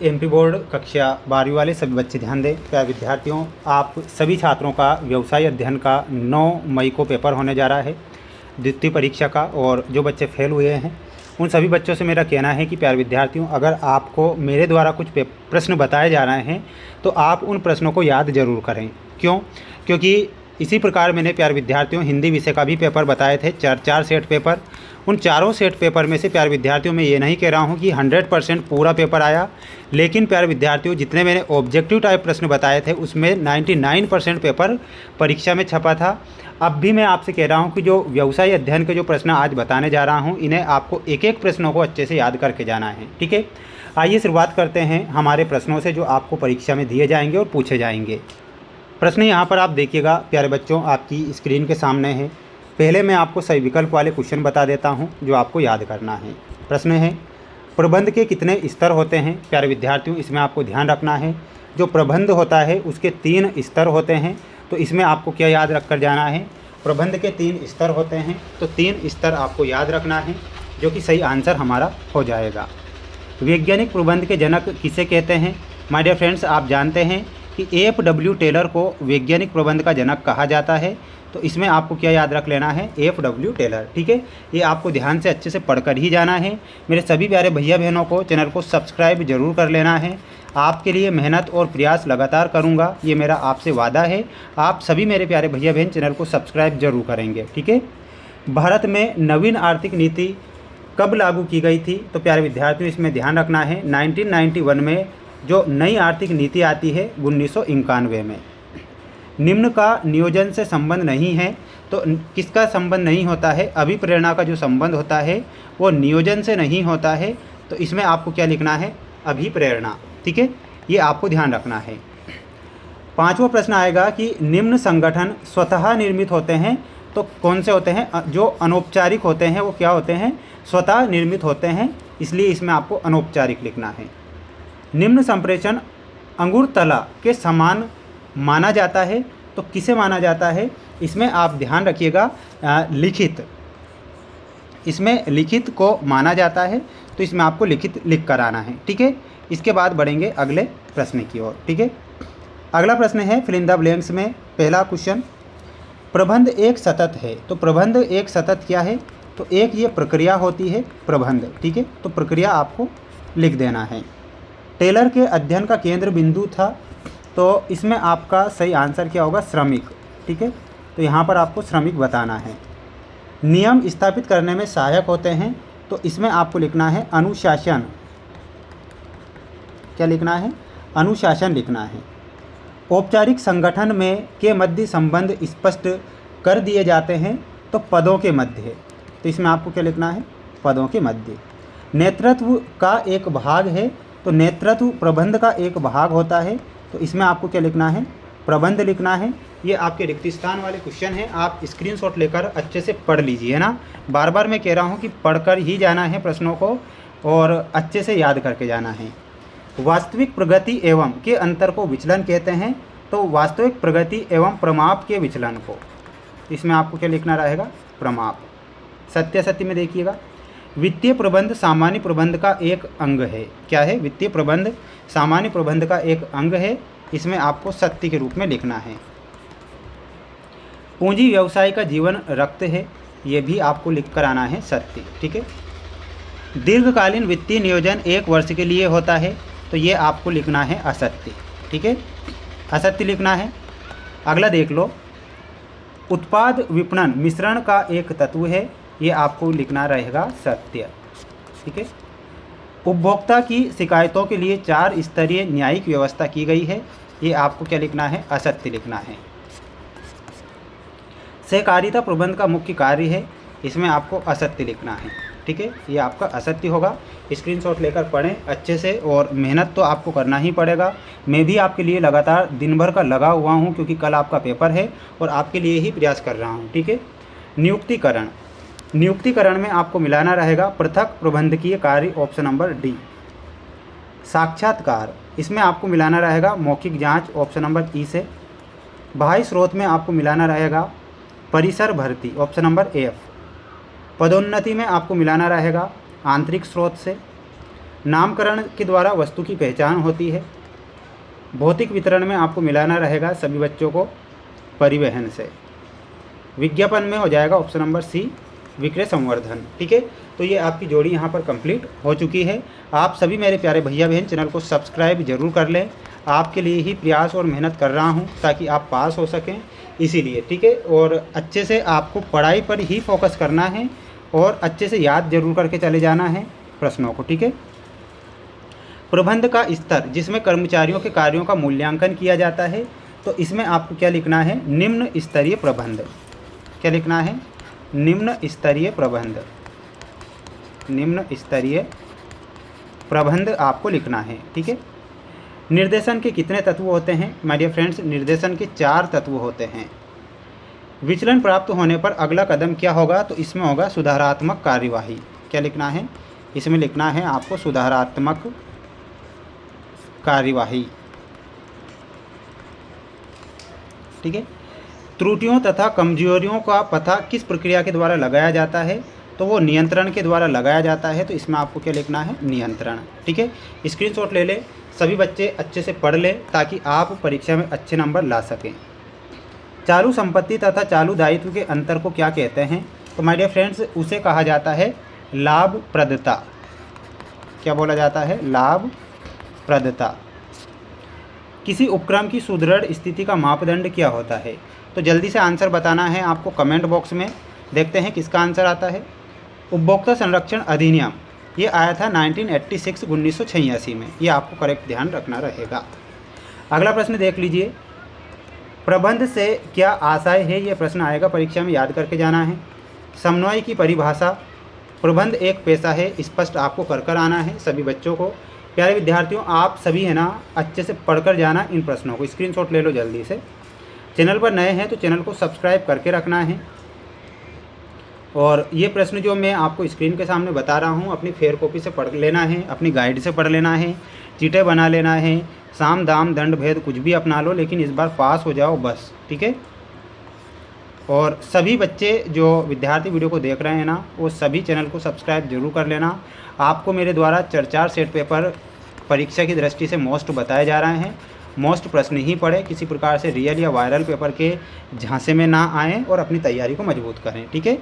MP board कक्षा 12वीं वाले सभी बच्चे ध्यान दें। प्यारे विद्यार्थियों, आप सभी छात्रों का व्यवसाय अध्ययन का 9 मई को पेपर होने जा रहा है, द्वितीय परीक्षा का। और जो बच्चे फेल हुए हैं उन सभी बच्चों से मेरा कहना है कि प्यारे विद्यार्थियों, अगर आपको मेरे द्वारा कुछ प्रश्न बताए जा रहे हैं तो आप उन प्रश्नों को याद ज़रूर करें। क्यों? क्योंकि इसी प्रकार मैंने प्यारे विद्यार्थियों हिंदी विषय का भी पेपर बताए थे, चार सेट पेपर। उन चारों सेट पेपर में से प्यारे विद्यार्थियों मैं ये नहीं कह रहा हूँ कि 100% पूरा पेपर आया, लेकिन प्यारे विद्यार्थियों जितने मैंने ऑब्जेक्टिव टाइप प्रश्न बताए थे उसमें 99% पेपर परीक्षा में छपा था। अब भी मैं आपसे कह रहा हूँ कि जो व्यवसाय अध्ययन के जो प्रश्न आज बताने जा रहा हूँ, इन्हें आपको एक एक प्रश्नों को अच्छे से याद करके जाना है। ठीक है, आइए शुरुआत करते हैं हमारे प्रश्नों से जो आपको परीक्षा में दिए जाएंगे और पूछे जाएंगे। प्रश्न यहाँ पर आप देखिएगा प्यारे बच्चों, आपकी स्क्रीन के सामने है। पहले मैं आपको सही विकल्प वाले क्वेश्चन बता देता हूँ जो आपको याद करना है। प्रश्न है, प्रबंध के कितने स्तर होते हैं? प्यारे विद्यार्थियों, इसमें आपको ध्यान रखना है, जो प्रबंध होता है उसके 3 स्तर होते हैं। तो इसमें आपको क्या याद रख कर जाना है? प्रबंध के 3 स्तर होते हैं, तो 3 स्तर आपको याद रखना है, जो कि सही आंसर हमारा हो जाएगा। वैज्ञानिक प्रबंध के जनक किसे कहते हैं? माय डियर फ्रेंड्स, आप जानते हैं कि एफ.डब्ल्यू. टेलर को वैज्ञानिक प्रबंध का जनक कहा जाता है। तो इसमें आपको क्या याद रख लेना है? एफ.डब्ल्यू. टेलर। ठीक है, ये आपको ध्यान से अच्छे से पढ़कर ही जाना है। मेरे सभी प्यारे भैया बहनों को चैनल को सब्सक्राइब जरूर कर लेना है। आपके लिए मेहनत और प्रयास लगातार करूँगा, ये मेरा आपसे वादा है। आप सभी मेरे प्यारे भैया बहन चैनल को सब्सक्राइब जरूर करेंगे। ठीक है, भारत में नवीन आर्थिक नीति कब लागू की गई थी? तो प्यारे विद्यार्थियों, इसमें ध्यान रखना है 1991 में जो नई आर्थिक नीति आती है 1991 में। निम्न का नियोजन से संबंध नहीं है, तो किसका संबंध नहीं होता है? अभिप्रेरणा का जो संबंध होता है वो नियोजन से नहीं होता है। तो इसमें आपको क्या लिखना है? अभिप्रेरणा। ठीक है, ये आपको ध्यान रखना है। 5वां प्रश्न आएगा कि निम्न संगठन स्वतः निर्मित होते हैं, तो कौन से होते हैं? जो अनौपचारिक होते हैं वो क्या होते हैं? स्वतः निर्मित होते हैं, इसलिए इसमें आपको अनौपचारिक लिखना है। निम्न संप्रेषण अंगूर तला के समान माना जाता है, तो किसे माना जाता है? इसमें आप ध्यान रखिएगा, लिखित, इसमें लिखित को माना जाता है, तो इसमें आपको लिखित लिख कर आना है। ठीक है, इसके बाद बढ़ेंगे अगले प्रश्न की ओर। ठीक है, अगला प्रश्न है फिल इन द ब्लैंक्स में। पहला क्वेश्चन, प्रबंध एक सतत है, तो प्रबंध एक सतत क्या है? तो एक ये प्रक्रिया होती है प्रबंध। ठीक है, तो प्रक्रिया आपको लिख देना है। टेलर के अध्ययन का केंद्र बिंदु था, तो इसमें आपका सही आंसर क्या होगा? श्रमिक। ठीक है, तो यहाँ पर आपको श्रमिक बताना है। नियम स्थापित करने में सहायक होते हैं, तो इसमें आपको लिखना है अनुशासन। क्या लिखना है? अनुशासन लिखना है। औपचारिक संगठन में के मध्य संबंध स्पष्ट कर दिए जाते हैं, तो पदों के मध्य, तो इसमें आपको क्या लिखना है? पदों के मध्य। नेतृत्व का एक भाग है, तो नेतृत्व प्रबंध का एक भाग होता है, तो इसमें आपको क्या लिखना है? प्रबंध लिखना है। ये आपके रिक्त स्थान वाले क्वेश्चन हैं, आप स्क्रीनशॉट लेकर अच्छे से पढ़ लीजिए ना। बार बार मैं कह रहा हूँ कि पढ़कर ही जाना है प्रश्नों को और अच्छे से याद करके जाना है। वास्तविक प्रगति एवं के अंतर को विचलन कहते हैं, तो वास्तविक प्रगति एवं प्रमाप के विचलन को, इसमें आपको क्या लिखना रहेगा? प्रमाप। सत्यासत्य में देखिएगा, वित्तीय प्रबंध सामान्य प्रबंध का एक अंग है। क्या है? वित्तीय प्रबंध सामान्य प्रबंध का एक अंग है, इसमें आपको सत्य के रूप में लिखना है। पूंजी व्यवसाय का जीवन रखते हैं, ये भी आपको लिख कर आना है सत्य। ठीक है, दीर्घकालीन वित्तीय नियोजन 1 वर्ष के लिए होता है, तो ये आपको लिखना है असत्य। ठीक है, असत्य लिखना है। अगला देख लो, उत्पाद विपणन मिश्रण का एक तत्व है, ये आपको लिखना रहेगा सत्य। ठीक है, उपभोक्ता की शिकायतों के लिए 4 स्तरीय न्यायिक व्यवस्था की गई है, ये आपको क्या लिखना है? असत्य लिखना है। सहकारिता प्रबंध का मुख्य कार्य है, इसमें आपको असत्य लिखना है। ठीक है, ये आपका असत्य होगा। स्क्रीनशॉट लेकर पढ़ें अच्छे से, और मेहनत तो आपको करना ही पड़ेगा। मैं भी आपके लिए लगातार दिन भर का लगा हुआ हूँ, क्योंकि कल आपका पेपर है और आपके लिए ही प्रयास कर रहा हूँ। ठीक है, नियुक्तिकरण, नियुक्तिकरण में आपको मिलाना रहेगा पृथक प्रबंधकीय कार्य, ऑप्शन नंबर डी। साक्षात्कार, इसमें आपको मिलाना रहेगा मौखिक जांच, ऑप्शन नंबर ई से। बाह्य स्रोत में आपको मिलाना रहेगा परिसर भर्ती, ऑप्शन नंबर एफ। पदोन्नति में आपको मिलाना रहेगा आंतरिक स्रोत से। नामकरण के द्वारा वस्तु की पहचान होती है। भौतिक वितरण में आपको मिलाना रहेगा सभी बच्चों को परिवहन से। विज्ञापन में हो जाएगा ऑप्शन नंबर सी, विक्रय संवर्धन। ठीक है, तो ये आपकी जोड़ी यहाँ पर कंप्लीट हो चुकी है। आप सभी मेरे प्यारे भैया बहन चैनल को सब्सक्राइब जरूर कर लें। आपके लिए ही प्रयास और मेहनत कर रहा हूँ ताकि आप पास हो सकें, इसीलिए। ठीक है, और अच्छे से आपको पढ़ाई पर ही फोकस करना है और अच्छे से याद जरूर करके चले जाना है प्रश्नों को। ठीक है, प्रबंध का स्तर जिसमें कर्मचारियों के कार्यों का मूल्यांकन किया जाता है, तो इसमें आपको क्या लिखना है? निम्न स्तरीय प्रबंध। क्या लिखना है? निम्न स्तरीय प्रबंध। निम्न स्तरीय प्रबंध आपको लिखना है। ठीक है, निर्देशन के कितने तत्व होते हैं? माय डियर फ्रेंड्स, निर्देशन के 4 तत्व होते हैं। विचलन प्राप्त होने पर अगला कदम क्या होगा? तो इसमें होगा सुधारात्मक कार्यवाही। क्या लिखना है? इसमें लिखना है आपको सुधारात्मक कार्यवाही। ठीक है, त्रुटियों तथा कमजोरियों का पता किस प्रक्रिया के द्वारा लगाया जाता है? तो वो नियंत्रण के द्वारा लगाया जाता है। तो इसमें आपको क्या लिखना है? नियंत्रण। ठीक है, स्क्रीनशॉट ले ले, सभी बच्चे अच्छे से पढ़ ले ताकि आप परीक्षा में अच्छे नंबर ला सकें। चालू संपत्ति तथा चालू दायित्व के अंतर को क्या कहते हैं? तो माय डियर फ्रेंड्स, उसे कहा जाता है लाभप्रदता। क्या बोला जाता है? लाभप्रदता। किसी उपक्रम की सुदृढ़ स्थिति का मापदंड क्या होता है? तो जल्दी से आंसर बताना है आपको कमेंट बॉक्स में। देखते हैं किसका आंसर आता है। उपभोक्ता संरक्षण अधिनियम ये आया था 1986 में। ये आपको करेक्ट ध्यान रखना रहेगा। अगला प्रश्न देख लीजिए, प्रबंध से क्या आशय है? ये प्रश्न आएगा परीक्षा में, याद करके जाना है। समन्वय की परिभाषा, प्रबंध एक पेशा है, स्पष्ट आपको कर आना है सभी बच्चों को। प्यारे विद्यार्थियों, आप सभी है ना अच्छे से पढ़कर जाना इन प्रश्नों को। स्क्रीनशॉट ले लो जल्दी से। चैनल पर नए हैं तो चैनल को सब्सक्राइब करके रखना है। और ये प्रश्न जो मैं आपको स्क्रीन के सामने बता रहा हूँ, अपनी फेयर कॉपी से पढ़ लेना है, अपनी गाइड से पढ़ लेना है, चीटें बना लेना है। साम दाम दंड भेद कुछ भी अपना लो, लेकिन इस बार पास हो जाओ बस। ठीक है, और सभी बच्चे जो विद्यार्थी वीडियो को देख रहे हैं ना, वो सभी चैनल को सब्सक्राइब जरूर कर लेना। आपको मेरे द्वारा 4 सेट पेपर परीक्षा की दृष्टि से मोस्ट बताए जा रहे हैं। मोस्ट प्रश्न ही पढ़े, किसी प्रकार से रियल या वायरल पेपर के झांसे में ना आएँ और अपनी तैयारी को मजबूत करें। ठीक है।